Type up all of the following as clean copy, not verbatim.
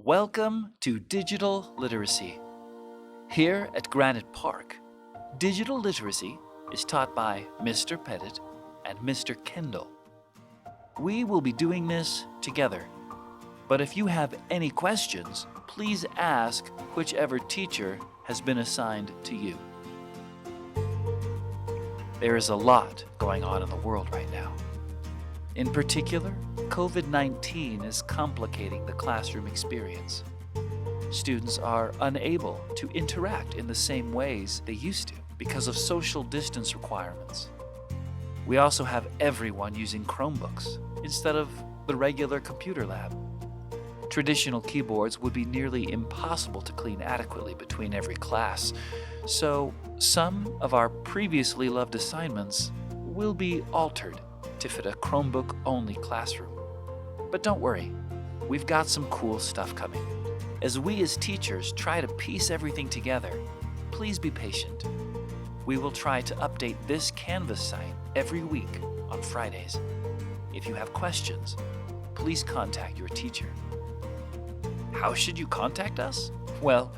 Welcome to Digital Literacy. Here at Granite Park, digital literacy is taught by Mr. Pettit and Mr. Kendall. We will be doing this together, but if you have any questions, please ask whichever teacher has been assigned to you. There is a lot going on in the world right now. In particular, COVID-19 is complicating the classroom experience. Students are unable to interact in the same ways they used to because of social distance requirements. We also have everyone using Chromebooks instead of the regular computer lab. Traditional keyboards would be nearly impossible to clean adequately between every class, so some of our previously loved assignments will be altered to fit a Chromebook-only classroom. But don't worry, we've got some cool stuff coming. As we as teachers try to piece everything together, please be patient. We will try to update this Canvas site every week on Fridays. If you have questions, please contact your teacher. How should you contact us? Well,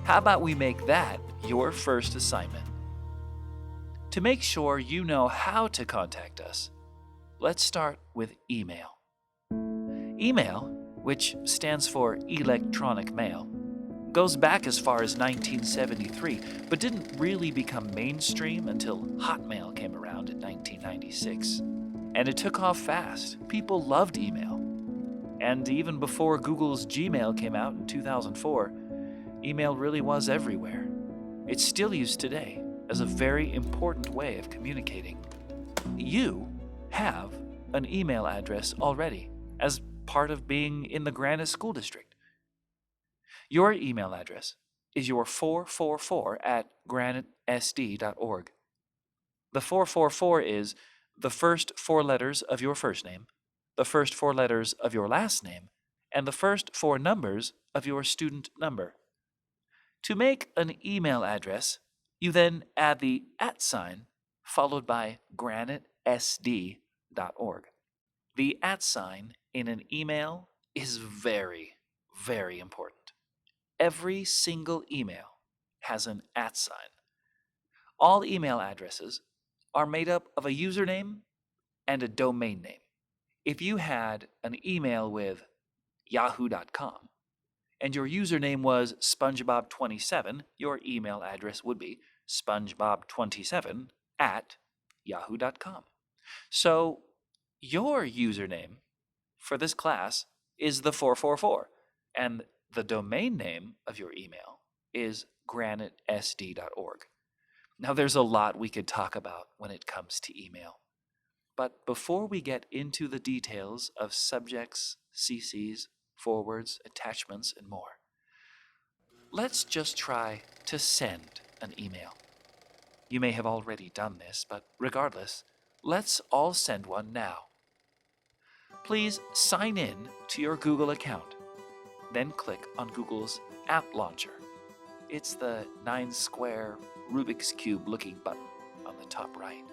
how about we make that your first assignment? To make sure you know how to contact us, let's start with email. Email, which stands for electronic mail, goes back as far as 1973, but didn't really become mainstream until Hotmail came around in 1996. And it took off fast. People loved email. And even before Google's Gmail came out in 2004, email really was everywhere. It's still used today as a very important way of communicating. You have an email address already as part of being in the Granite School District. Your email address is your 444 at granitesd.org. The 444 is the first four letters of your first name, the first four letters of your last name, and the first four numbers of your student number. To make an email address, you then add the @ sign followed by granitesd.org. The @ sign in an email is very, very important. Every single email has an @ sign. All email addresses are made up of a username and a domain name. If you had an email with yahoo.com and your username was SpongeBob27, your email address would be SpongeBob27 at yahoo.com. So your username for this class is the 444, and the domain name of your email is granitesd.org. Now, there's a lot we could talk about when it comes to email. But before we get into the details of subjects, CCs, forwards, attachments, and more, let's just try to send an email. You may have already done this, but regardless, let's all send one now. Please sign in to your Google account. Then click on Google's App Launcher. It's the 9-square Rubik's Cube looking button on the top right.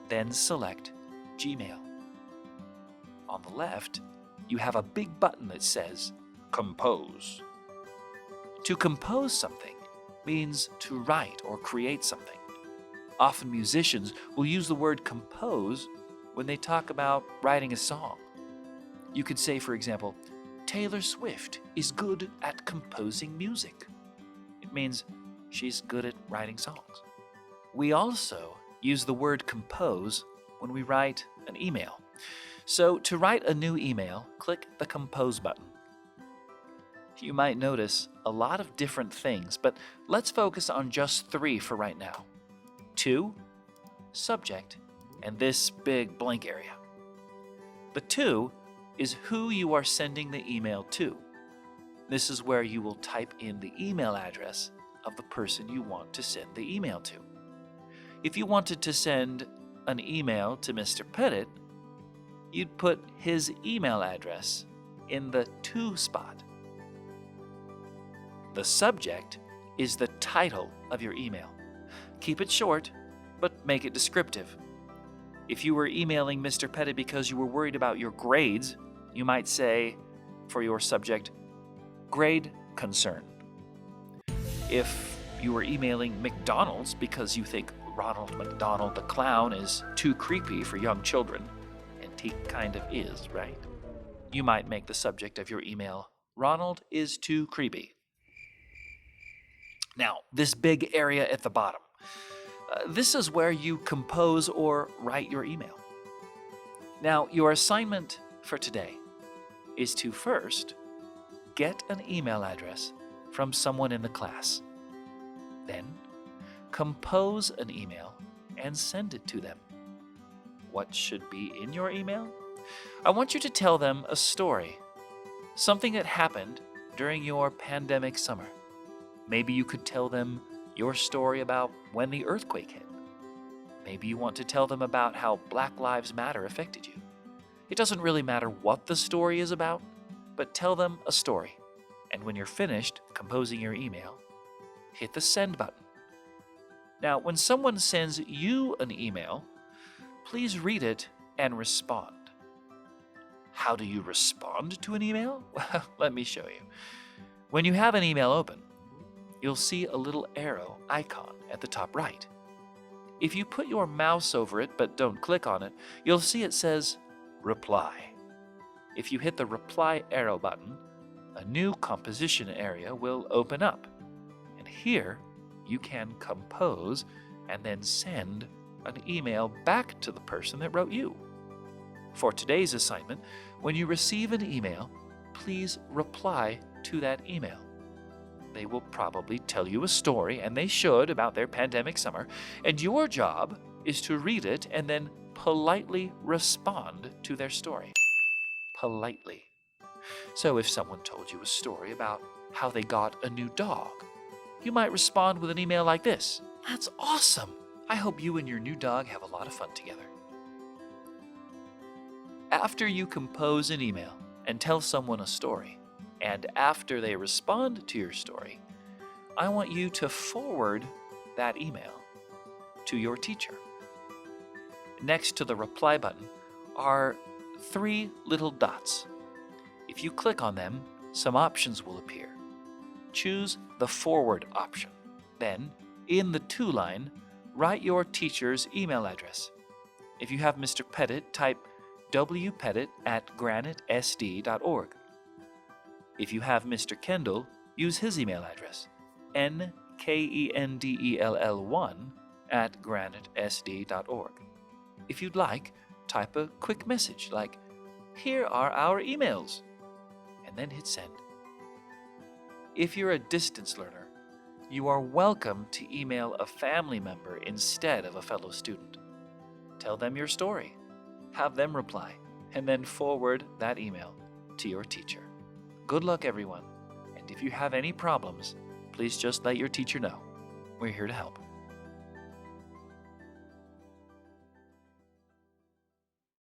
Then select Gmail. On the left, you have a big button that says Compose. To compose something means to write or create something. Often musicians will use the word compose when they talk about writing a song. You could say, for example, Taylor Swift is good at composing music. It means she's good at writing songs. We also use the word compose when we write an email. So to write a new email, click the Compose button. You might notice a lot of different things, but let's focus on just 3 for right now. 2, subject, and this big blank area. The 2 is who you are sending the email to. This is where you will type in the email address of the person you want to send the email to. If you wanted to send an email to Mr. Pettit, you'd put his email address in the to spot. The subject is the title of your email. Keep it short, but make it descriptive. If you were emailing Mr. Pettit because you were worried about your grades, you might say, for your subject, grade concern. If you are emailing McDonald's because you think Ronald McDonald the Clown is too creepy for young children, and he kind of is, right? You might make the subject of your email, Ronald is too creepy. Now, this big area at the bottom, this is where you compose or write your email. Now, your assignment for today is to first get an email address from someone in the class. Then, compose an email and send it to them. What should be in your email? I want you to tell them a story, something that happened during your pandemic summer. Maybe you could tell them your story about when the earthquake hit. Maybe you want to tell them about how Black Lives Matter affected you. It doesn't really matter what the story is about, but tell them a story. And when you're finished composing your email, hit the send button. Now, when someone sends you an email, please read it and respond. How do you respond to an email? Well, let me show you. When you have an email open, you'll see a little arrow icon at the top right. If you put your mouse over it but don't click on it, you'll see it says Reply. If you hit the Reply arrow button, a new composition area will open up. And here, you can compose and then send an email back to the person that wrote you. For today's assignment, when you receive an email, please reply to that email. They will probably tell you a story, and they should, about their pandemic summer, and your job is to read it and then politely respond to their story. Politely. So if someone told you a story about how they got a new dog, you might respond with an email like this. That's awesome! I hope you and your new dog have a lot of fun together. After you compose an email and tell someone a story, and after they respond to your story, I want you to forward that email to your teacher. Next to the reply button are 3 little dots. If you click on them, some options will appear. Choose the forward option. Then, in the to line, write your teacher's email address. If you have Mr. Pettit, type wpettit@granitesd.org. If you have Mr. Kendall, use his email address, nkendell1@granitesd.org. If you'd like, type a quick message like, "Here are our emails," and then hit send. If you're a distance learner, you are welcome to email a family member instead of a fellow student. Tell them your story, have them reply, and then forward that email to your teacher. Good luck, everyone, and if you have any problems, please just let your teacher know. We're here to help.